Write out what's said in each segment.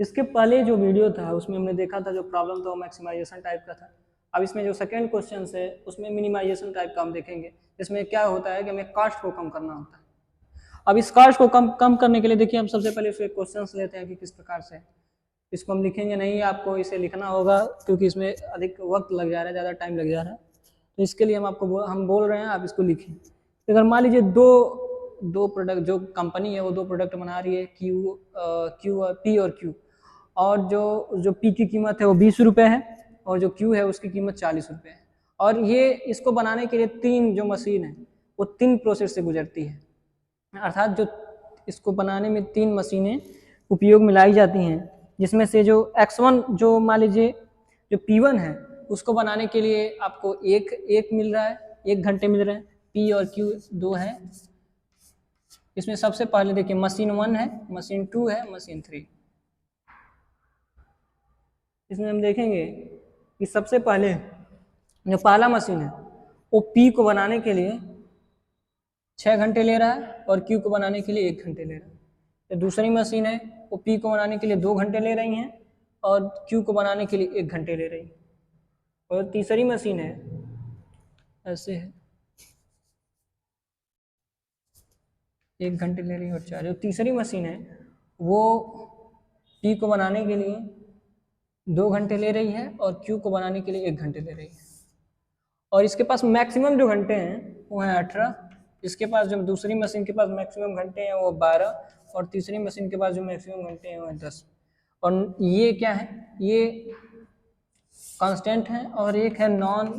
इसके पहले जो वीडियो था उसमें हमने देखा था जो प्रॉब्लम था वो मैक्सिमाइजेशन टाइप का था। अब इसमें जो सेकेंड क्वेश्चन है उसमें मिनिमाइजेशन टाइप का हम देखेंगे। इसमें क्या होता है कि हमें कास्ट को कम करना होता है। अब इस कास्ट को कम करने के लिए देखिए हम सबसे पहले उसके क्वेश्चन लेते हैं कि किस प्रकार से। इसको हम लिखेंगे नहीं, आपको इसे लिखना होगा क्योंकि इसमें अधिक वक्त लग जा रहा है, ज़्यादा टाइम लग जा रहा है। तो इसके लिए हम बोल रहे हैं आप इसको लिखें। अगर मान लीजिए दो प्रोडक्ट, जो कंपनी है वो दो प्रोडक्ट बना रही है, पी और क्यू, और जो पी की कीमत है वो 20 रुपये है और जो क्यू है उसकी कीमत 40 रुपये है। और ये इसको बनाने के लिए तीन जो मशीन है वो तीन प्रोसेस से गुजरती है, अर्थात जो इसको बनाने में तीन मशीनें उपयोग में लाई जाती हैं, जिसमें से जो X1 जो मान लीजिए जो P1 है उसको बनाने के लिए आपको एक मिल रहा है, 1 घंटे मिल रहे हैं। P और Q दो है। इसमें सबसे पहले देखिए मशीन 1 है, मशीन 2 है, मशीन 3। इसमें हम देखेंगे कि सबसे पहले जो पहला मशीन है वो P को बनाने के लिए 6 घंटे ले रहा है और Q को बनाने के लिए 1 घंटे ले रहा है। तो दूसरी मशीन है वो P को बनाने के लिए 2 घंटे ले रही हैं और Q को बनाने के लिए 1 घंटे ले रही है। और तीसरी मशीन है ऐसे है, 1 घंटे ले रही है और 4। जो तीसरी मशीन है वो P को बनाने के लिए 2 घंटे ले रही है और Q को बनाने के लिए 1 घंटे ले रही है। और इसके पास मैक्सिमम जो घंटे हैं वो हैं 18। इसके पास जो दूसरी मशीन के पास मैक्सिमम घंटे हैं वो 12 और तीसरी मशीन के पास जो मैक्सिमम घंटे हैं वो 10। और ये क्या है, ये कांस्टेंट है और एक है नॉन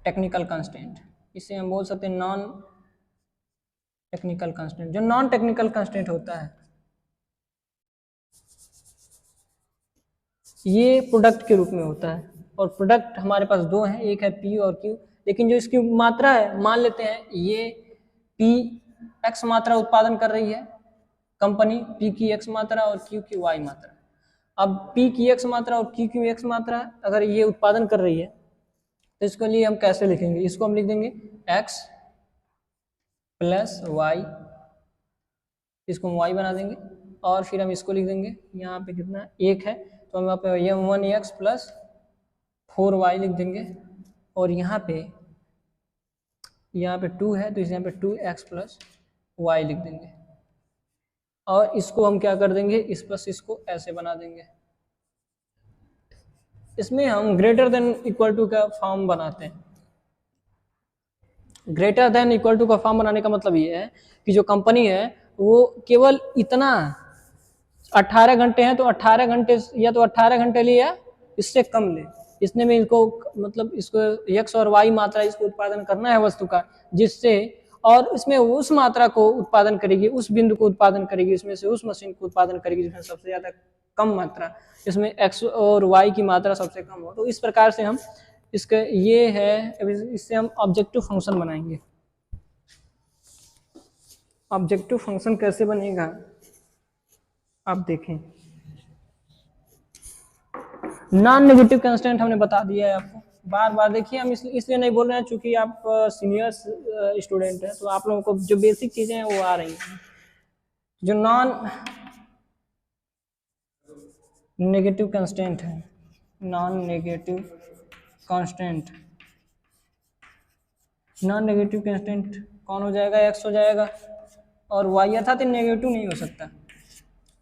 टेक्निकल कांस्टेंट। इसे हम बोल सकते हैं नॉन टेक्निकल कांस्टेंट। जो नॉन टेक्निकल कांस्टेंट होता है ये प्रोडक्ट के रूप में होता है और प्रोडक्ट हमारे पास दो हैं, एक है P और Q। लेकिन जो इसकी मात्रा है, मान लेते हैं ये P X मात्रा उत्पादन कर रही है कंपनी, P की X मात्रा और Q की Y मात्रा। अब P की X मात्रा और Q की X मात्रा अगर ये उत्पादन कर रही है तो इसके लिए हम कैसे लिखेंगे? इसको हम लिख देंगे X प्लस Y, इसको हम Y बना देंगे और फिर हम इसको लिख देंगे यहाँ पे कितना 1 है तो हम यहाँ पे ये 1x प्लस 4y लिख देंगे और यहाँ पे 2 है तो इस यहाँ पे 2x प्लस y लिख देंगे और इसको हम क्या कर देंगे, इस प्लस इसको ऐसे बना देंगे। इसमें हम ग्रेटर देन इक्वल टू का फॉर्म बनाते हैं। ग्रेटर देन इक्वल टू का फॉर्म बनाने का मतलब ये है कि जो कंपनी है वो केवल इतना 18 घंटे हैं तो 18 घंटे या तो 18 घंटे ले या इससे कम ले, इसने में इसको मतलब इसको x और y मात्रा इसको उत्पादन करना है वस्तु का, जिससे और इसमें उस मात्रा को उत्पादन करेगी, उस बिंदु को उत्पादन करेगी, इसमें से उस मशीन को उत्पादन करेगी जिसमें सबसे ज़्यादा कम मात्रा, इसमें x और y की मात्रा सबसे कम हो। तो इस प्रकार से हम इसके ये है, इससे हम ऑब्जेक्टिव फंक्शन बनाएंगे। ऑब्जेक्टिव फंक्शन कैसे बनेगा आप देखें। नॉन नेगेटिव कांस्टेंट हमने बता दिया है आपको, बार बार देखिए हम इसलिए नहीं बोल रहे हैं क्योंकि आप सीनियर स्टूडेंट हैं तो आप लोगों को जो बेसिक चीजें हैं वो आ रही हैं। जो नॉन नेगेटिव कांस्टेंट है, non negative constant, non negative constant कौन हो जाएगा, x हो जाएगा और y अर्थात नेगेटिव नहीं हो सकता,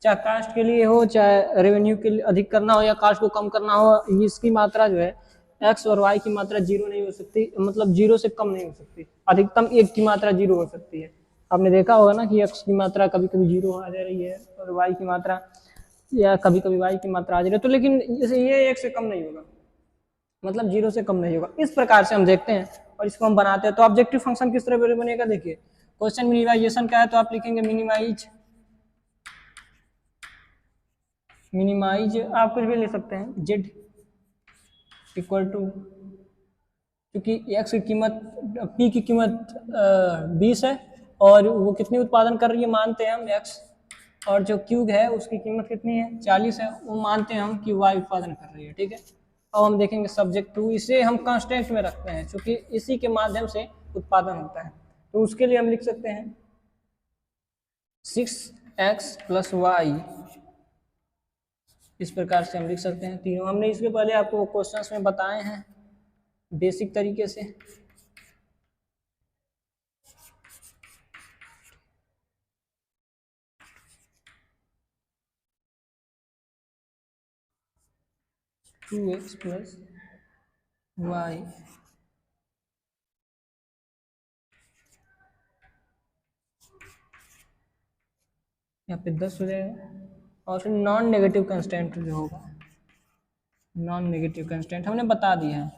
चाहे कास्ट के लिए हो चाहे रेवेन्यू के लिए अधिक करना हो या कास्ट को कम करना हो, इसकी मात्रा जो है x और y की मात्रा 0 नहीं हो सकती, मतलब 0 से कम नहीं हो सकती। अधिकतम 1 की मात्रा 0 हो सकती है। आपने देखा होगा ना कि x की मात्रा कभी कभी 0 आ जा रही है और y की मात्रा या कभी कभी y की मात्रा आ जा रही है, तो लेकिन जैसे ये 1 से कम नहीं होगा, मतलब 0 से कम नहीं होगा। इस प्रकार से हम देखते हैं और इसको हम बनाते हैं। तो ऑब्जेक्टिव फंक्शन किस तरह बनेगा देखिए, क्वेश्चन मिनिमाइजेशन का है तो आप लिखेंगे मिनिमाइज आप कुछ भी ले सकते हैं, z इक्वल टू, क्योंकि x की कीमत p की कीमत 20 है और वो कितनी उत्पादन कर रही है मानते हैं हम x, और जो q है उसकी कीमत कितनी है 40 है, वो मानते हैं हम कि y उत्पादन कर रही है। ठीक है, अब हम देखेंगे सब्जेक्ट टू, इसे हम कांस्टेंट में रखते हैं क्योंकि इसी के माध्यम से उत्पादन होता है। तो उसके लिए हम लिख सकते हैं एक्स प्लस वाई, इस प्रकार से हम लिख सकते हैं। तीनों हमने इसके पहले आपको क्वेश्चंस में बताए हैं बेसिक तरीके से। टू एक्स प्लस वाई यहाँ पे 10 हो जाएगा, और फिर नॉन नेगेटिव कंस्टेंट जो होगा, नॉन नेगेटिव कंस्टेंट हमने बता दिया है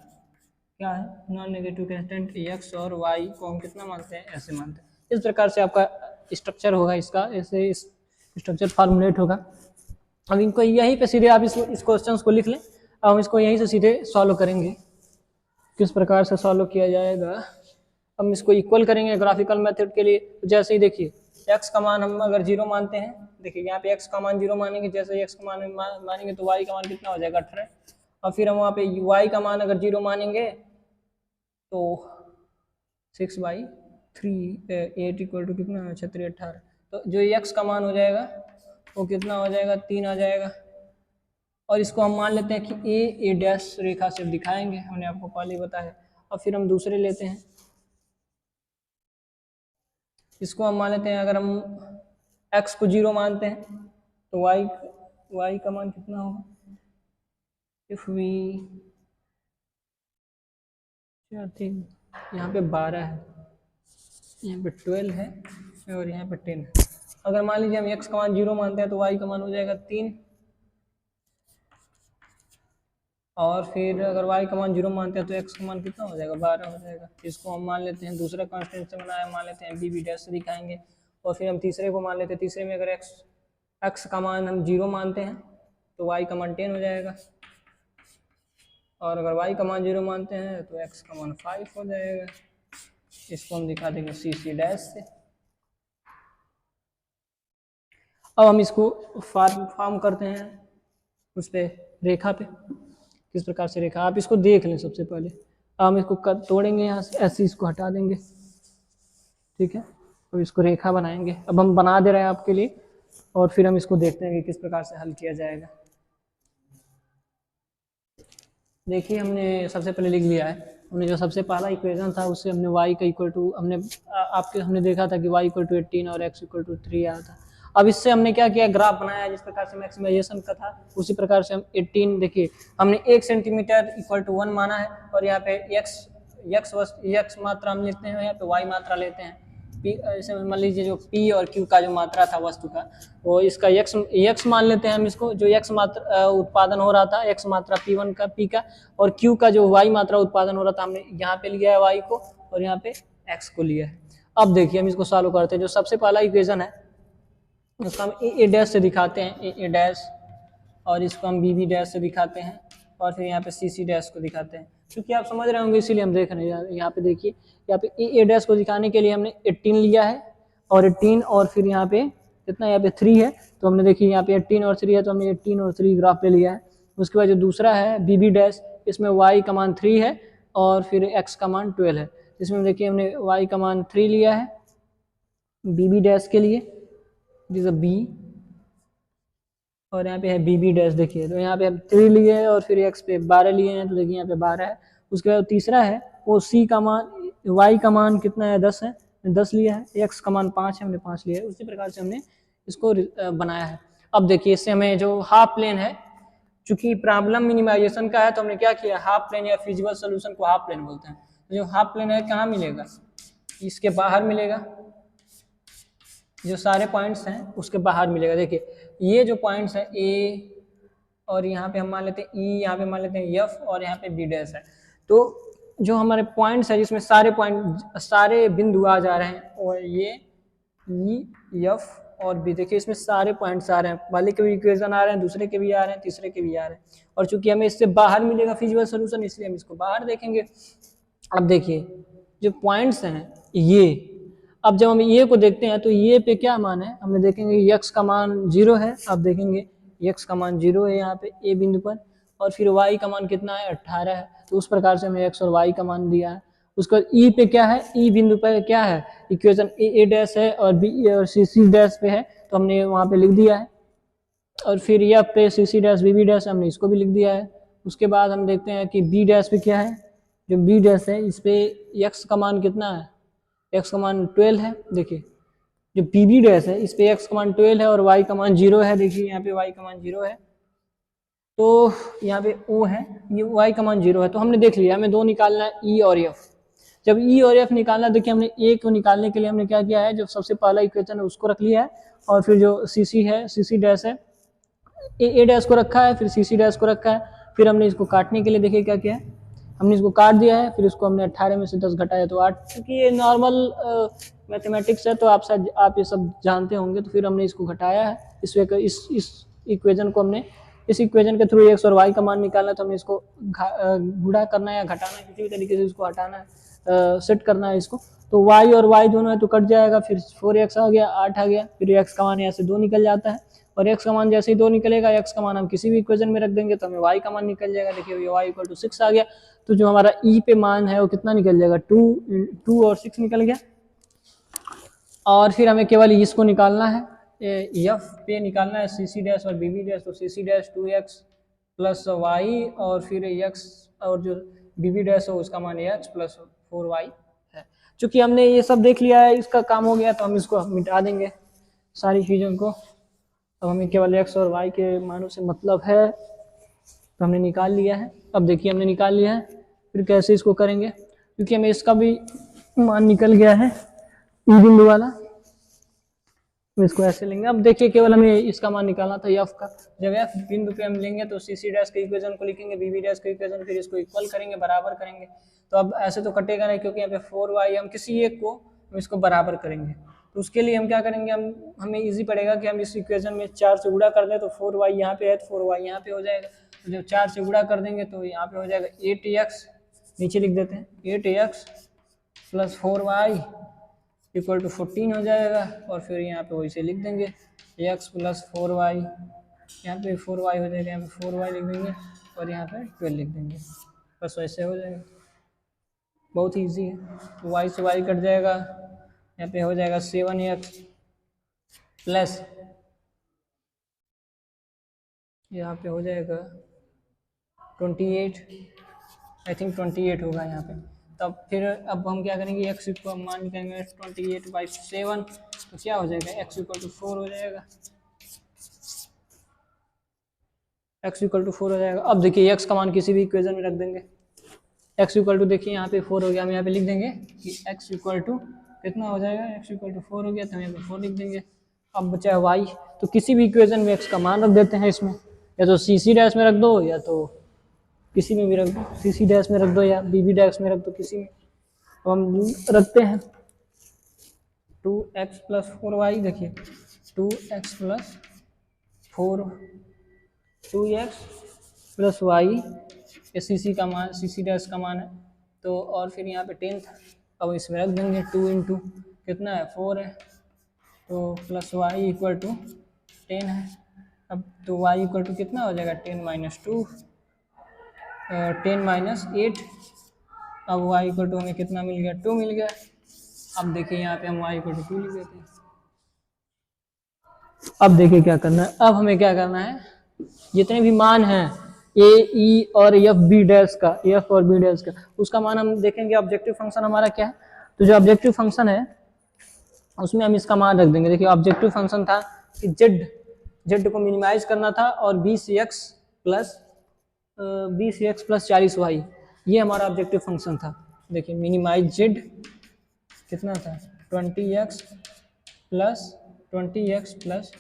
क्या है। नॉन नेगेटिव कंस्टेंट एक्स और वाई को हम कितना मानते हैं, ऐसे मानते हैं। इस प्रकार से आपका स्ट्रक्चर होगा इसका, ऐसे इस स्ट्रक्चर फॉर्मुलेट होगा। अब इनको यहीं पे सीधे आप इस क्वेश्चन को लिख लें। अब हम इसको यहीं से सीधे सॉल्व करेंगे। किस प्रकार से सॉल्व किया जाएगा, हम इसको इक्वल करेंगे ग्राफिकल मेथड के लिए। तो जैसे ही देखिए x का मान हम अगर 0 मानते हैं, देखिए यहाँ पे x का मान 0 मानेंगे, जैसे ही x का मान मानेंगे तो y का मान कितना हो जाएगा 18। और फिर हम वहाँ पे y का मान अगर 0 मानेंगे तो 6/3 8 इक्वल टू कितना है 36 18। तो जो x का मान हो जाएगा वो कितना हो जाएगा 3 आ जाएगा। और इसको हम मान लेते हैं कि a डैश रेखा से दिखाएंगे, हमने आपको पहले बताया। और फिर हम दूसरे लेते हैं, इसको हम मान लेते हैं अगर हम x को 0 मानते हैं तो y का मान कितना होगा, इफ वी यहाँ पे 12 है, यहाँ पे 12 है और यहाँ पे 10 है। अगर मान लीजिए हम x का मान 0 मानते हैं तो y का मान हो जाएगा 3। और फिर अगर y का मान 0 मानते हैं तो x का मान कितना हो जाएगा 12 हो जाएगा। इसको हम मान लेते हैं दूसरा कांस्टेंट से बनाया, मान लेते हैं b डैश से दिखाएंगे। और फिर हम तीसरे को मान लेते हैं, तीसरे में अगर x का मान हम 0 मानते हैं तो y का मान 10 हो जाएगा। और अगर y का मान 0 मानते हैं तो x का मान 5 हो जाएगा। इसको हम दिखा देंगे c डैश से। अब हम इसको फॉर्म करते हैं उस पे रेखा पे। किस प्रकार से रेखा, आप इसको देख लें सबसे पहले। हम इसको तोड़ेंगे यहाँ से, ऐसे इसको हटा देंगे, ठीक है। तो इसको रेखा बनाएंगे। अब हम बना दे रहे हैं आपके लिए, और फिर हम इसको देखते हैं कि किस प्रकार से हल किया जाएगा। देखिए हमने सबसे पहले लिख लिया है, हमने जो सबसे पहला इक्वेशन था उससे हमने y का इक्वल टू हमने देखा था कि y इक्वल टू 18 और x इक्वल टू 3 आया था। अब इससे हमने क्या किया, ग्राफ बनाया। जिस प्रकार से मैक्सिमाइजेशन का था उसी प्रकार से हम 18, देखिए हमने 1 सेंटीमीटर इक्वल टू 1 माना है, और यहाँ पे x मात्रा हम लेते हैं, यहाँ पे y मात्रा लेते हैं। जैसे मान लीजिए जो p और q का जो मात्रा था वस्तु का, वो इसका x मान लेते हैं हम इसको, जो x मात्रा उत्पादन हो रहा था, x मात्रा p1 का p का, और q का जो y मात्रा उत्पादन हो रहा था हमने यहाँ पे लिया है y को, और यहाँ पे x को लिया है। अब देखिए हम इसको सॉल्व करते हैं। जो सबसे पहला इक्वेशन है उसको हम a डैश से दिखाते हैं, a डैश, और इसको हम b डैश से दिखाते हैं, और फिर यहाँ पे c डैश को दिखाते हैं। क्योंकि आप समझ रहे होंगे इसीलिए हम देख रहे हैं। यहाँ पे देखिए, यहाँ पे a डैश को दिखाने के लिए हमने 18 लिया है, और 18 और फिर यहाँ पे कितना, यहाँ पे 3 है। तो हमने देखिए यहाँ पे 18 और 3 है, तो हमने 18 और 3 ग्राफ पे लिया है। उसके बाद जो दूसरा है b डैश, इसमें y का मान 3 है और फिर x का मान 12 है। इसमें देखिए हमने y का मान 3 लिया है b डैश के लिए, दिस b, और यहाँ पे है b डैश। देखिए तो यहाँ पे हम 3 लिए हैं और फिर x पे 12 लिए हैं, तो देखिए यहाँ पे 12 है। उसके बाद तीसरा है वो c का मान, y का मान कितना है 10 है, 10 लिया है। x का मान 5 है, हमने 5 लिया है। उसी प्रकार से हमने इसको बनाया है। अब देखिए इससे हमें जो हाफ प्लेन है, चूंकि प्रॉब्लम मिनिमाइजेशन का है तो हमने क्या किया, हाफ प्लेन या फिजिबल सोल्यूशन को हाफ प्लेन बोलते हैं। तो जो हाफ प्लेन है कहाँ मिलेगा, इसके बाहर मिलेगा। जो सारे पॉइंट्स हैं उसके बाहर मिलेगा। देखिए ये जो पॉइंट्स हैं A, और यहाँ पे हम मान लेते हैं E, यहाँ पे मान लेते हैं F, और यहाँ पे B डैश है। तो जो हमारे पॉइंट्स हैं जिसमें सारे बिंदु आ जा रहे हैं, और ये E, F और B, देखिए इसमें सारे पॉइंट्स आ रहे हैं। पहले के भी इक्वेशन आ रहे हैं, दूसरे के भी आ रहे हैं, तीसरे के भी आ रहे हैं। और चूंकि हमें इससे बाहर मिलेगा फिजिबल सोल्यूशन, इसलिए हम इसको बाहर देखेंगे। अब देखिए जो पॉइंट्स हैं ये, अब जब हम ये को देखते हैं तो ये पे क्या मान है, हमने देखेंगे x का मान 0 है। अब देखेंगे x का मान 0 है यहाँ पे a बिंदु पर, और फिर y का मान कितना है 18 है। तो उस प्रकार से हमें x और y का मान दिया है। उसके बाद e पे क्या है, e बिंदु पर क्या है, इक्वेशन a डैश है और b और c डैश पे है। तो हमने वहाँ पे लिख दिया है। और फिर यह पे C C dash B B dash हमने इसको भी लिख दिया है। उसके बाद हम देखते हैं कि बी डैश पे क्या है, जो बी डैश है इस पे एक्स का मान कितना है, एक्स का मान 12 है। देखिए जो बी बी डैश है इस पे एक्स का मान 12 है और वाई का मान 0 है। देखिए यहाँ पे वाई का मान 0 है, तो यहाँ पे ओ है, ये वाई का मान 0 है। तो हमने देख लिया, हमें दो निकालना है ई और एफ। जब ई और एफ निकालना, देखिए हमने ए को निकालने के लिए हमने क्या किया है, जो सबसे पहला इक्वेशन है उसको रख लिया है, और फिर जो सी सी है, सी सी डैश है, ए डैश को रखा है, फिर सी सी डैश को रखा है। फिर हमने इसको काटने के लिए देखिए क्या किया है, हमने इसको काट दिया है, फिर इसको हमने 18 में से 10 घटाया तो 8। क्योंकि ये नॉर्मल मैथमेटिक्स है तो आप ये सब जानते होंगे। तो फिर हमने इसको घटाया है, इस इक्वेशन को हमने, इस इक्वेशन के थ्रू एक्स और वाई का मान निकालना है। तो हमने इसको गुणा करना है या घटाना है, किसी भी तरीके से इसको हटाना है, सेट करना है इसको। तो y और y दोनों है तो कट जाएगा, फिर 4x आ गया, 8 आ गया, फिर x का मान यहाँ से 2 निकल जाता है। और x का मान जैसे ही 2 निकलेगा, x का मान हम किसी भी इक्वेशन में रख देंगे तो हमें y का मान निकल जाएगा। देखिए y = 6 आ गया, तो जो हमारा e पे मान है वो कितना निकल जाएगा, 2 और 6 निकल गया। और फिर हमें केवल इसको निकालना है, एफ पे निकालना है सी सी डैश और बी बी डैश। तो C C dash 2x plus Y, और फिर x और जो बी बी डैश हो उसका मान x प्लस 4y है। चूंकि हमने ये सब देख लिया है, इसका काम हो गया, तो हम इसको मिटा देंगे सारी चीज़ों को। अब हमें केवल x और y के मानों से मतलब है, तो हमने निकाल लिया है। अब देखिए हमने निकाल लिया है, फिर कैसे इसको करेंगे, क्योंकि हमें इसका भी मान निकल गया है ई बिंदु वाला, तो इसको ऐसे लेंगे। अब देखिए केवल हमें इसका मान निकालना था एफ का। जब एफ बिंदु पे हम लेंगे तो सी सी डैश के इक्वेशन को लिखेंगे, बी बी डैश के इक्वेशन, फिर इसको इक्वल करेंगे, बराबर करेंगे। तो अब ऐसे तो कटेगा नहीं, क्योंकि यहाँ पे 4y, हम किसी एक को हम इसको बराबर करेंगे। तो उसके लिए हम क्या करेंगे, हमें ईजी पड़ेगा कि हम इस इक्वेशन में 4 से गुणा कर दें, तो 4y यहाँ पे है तो 4y यहाँ पे हो जाएगा। तो जब 4 से गुणा कर देंगे तो यहाँ पे हो जाएगा 8x, नीचे लिख देते हैं 8x plus 4y equal to 14 हो जाएगा। और फिर यहाँ पे वैसे लिख देंगे x प्लस 4y, यहाँ पे 4y हो जाएगा, यहाँ पे 4y लिख देंगे, और यहाँ पे 12 लिख देंगे, बस वैसे हो जाएगा। बहुत ही ईजी है। तो y से y कट जाएगा, यहाँ पे हो जाएगा 7x प्लस, यहाँ पे हो जाएगा 28, आई थिंक 28 होगा यहाँ पे। तब फिर अब हम क्या करेंगे, एक्स को मान निकालेंगे 28/7, तो क्या हो जाएगा, x = 4 हो जाएगा, x = 4 हो जाएगा। अब देखिए x का मान किसी भी इक्वेशन में रख देंगे, x = देखिए यहाँ पे 4 हो गया, हम यहाँ पे लिख देंगे कि x = कितना हो जाएगा, x = 4 हो गया, तो हम यहाँ पे 4 लिख देंगे। अब बचा है y, तो किसी भी इक्वेशन में x का मान रख देते हैं इसमें, या तो सी सी डैश में रख दो, या तो किसी में भी रख दो, सी सी डैश में रख दो या बी बी डैश में रख दो, किसी में। तो हम रखते हैं 2x प्लस 4y, देखिए 2x plus 4, 2x plus Y, ये सी सी का मान, सी सी डैश का मान है। तो और फिर यहाँ पे 10 था, अब इसमें रख देंगे 2 इंटू कितना है 4 है, तो प्लस वाई इक्वल टू 10 है। अब तो वाई इक्वल टू कितना हो जाएगा, 10 माइनस 2, 10 माइनस 8। अब वाई इक्वल टू हमें कितना मिल गया, 2 मिल गया। अब देखिए यहाँ पे हम वाई इक्वल टू 2 लिख देते हैं। अब देखिए क्या करना है, अब हमें क्या करना है, जितने भी मान हैं ए ई और एफ बी डैश का, एफ और बी डैश का, उसका मान हम देखेंगे। ऑब्जेक्टिव फंक्शन हमारा क्या है, तो जो ऑब्जेक्टिव फंक्शन है उसमें हम इसका मान रख देंगे। देखिए ऑब्जेक्टिव फंक्शन था कि जेड को मिनिमाइज करना था, और 20x प्लस 40y, ये हमारा ऑब्जेक्टिव फंक्शन था। देखिए मिनिमाइज जेड कितना था, 20x प्लस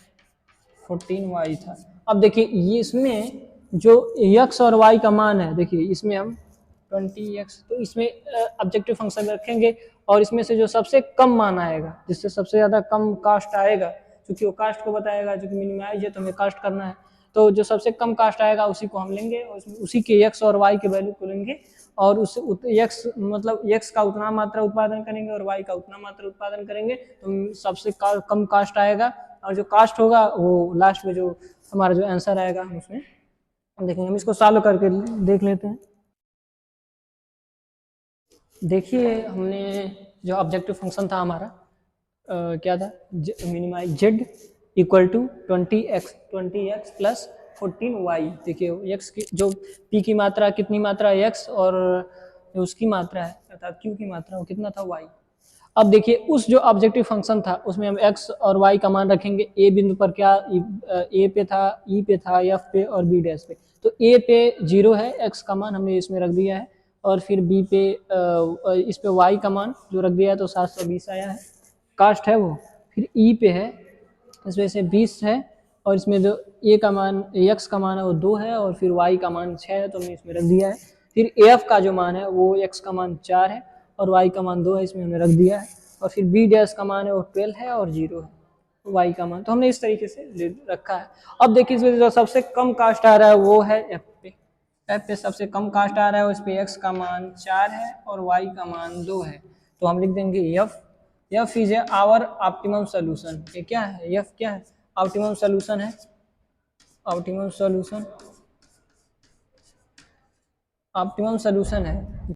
14y था। अब देखिए ये इसमें जो x और y का मान है, देखिए इसमें हम 20x, तो इसमें ऑब्जेक्टिव फंक्शन रखेंगे, और इसमें से जो सबसे कम मान आएगा, जिससे सबसे ज़्यादा कम कास्ट आएगा, क्योंकि वो कास्ट को बताएगा, क्योंकि मिनिमाइज है तो हमें कास्ट करना है, तो जो सबसे कम कास्ट आएगा उसी को हम लेंगे, उसी के x और y के वैल्यू को लेंगे, और उस x मतलब x का उतना मात्रा उत्पादन करेंगे और y का उतना मात्रा उत्पादन करेंगे, तो सबसे कम कास्ट आएगा, और जो कास्ट होगा वो लास्ट में जो हमारा जो आंसर आएगा हम उसमें देखेंगे। हम इसको सॉल्व करके देख लेते हैं। देखिए हमने जो ऑब्जेक्टिव फंक्शन था हमारा क्या था, minimize Z equal to 20x plus 14y। देखिए x की जो p की मात्रा कितनी मात्रा x और उसकी मात्रा है अर्थात q की मात्रा वो कितना था y। अब देखिए उस जो ऑब्जेक्टिव फंक्शन था उसमें हम x और y का मान रखेंगे। a बिंदु पर क्या a पे था, e पे था, f पे और b डैश पे। तो a पे 0 है, x का मान हमने इसमें रख दिया है, और फिर b पे इस पे y का मान जो रख दिया है तो 720 आया है, कास्ट है वो। फिर e पे है, इसमें से 20 है, और इसमें जो a का मान x का मान है वो 2 है, और फिर y का मान 6 है तो हमने इसमें रख दिया है। फिर af का जो मान है वो x का मान 4 है और y का मान 2 है, इसमें हमने रख दिया है। और फिर b डैश का मान है वो 12 है और 0 है y का मान, तो हमने इस तरीके से रखा है। अब देखिए इसमें जो सबसे कम कास्ट आ रहा है वो है f पे। f पे सबसे कम कास्ट आ रहा है, उस पे x का मान 4 है और y का मान 2 है, तो हम लिख देंगे f is our optimum solution. ये क्या है, f क्या है, ऑप्टिमम सोल्यूशन है, ऑप्टिमम सोल्यूशन है।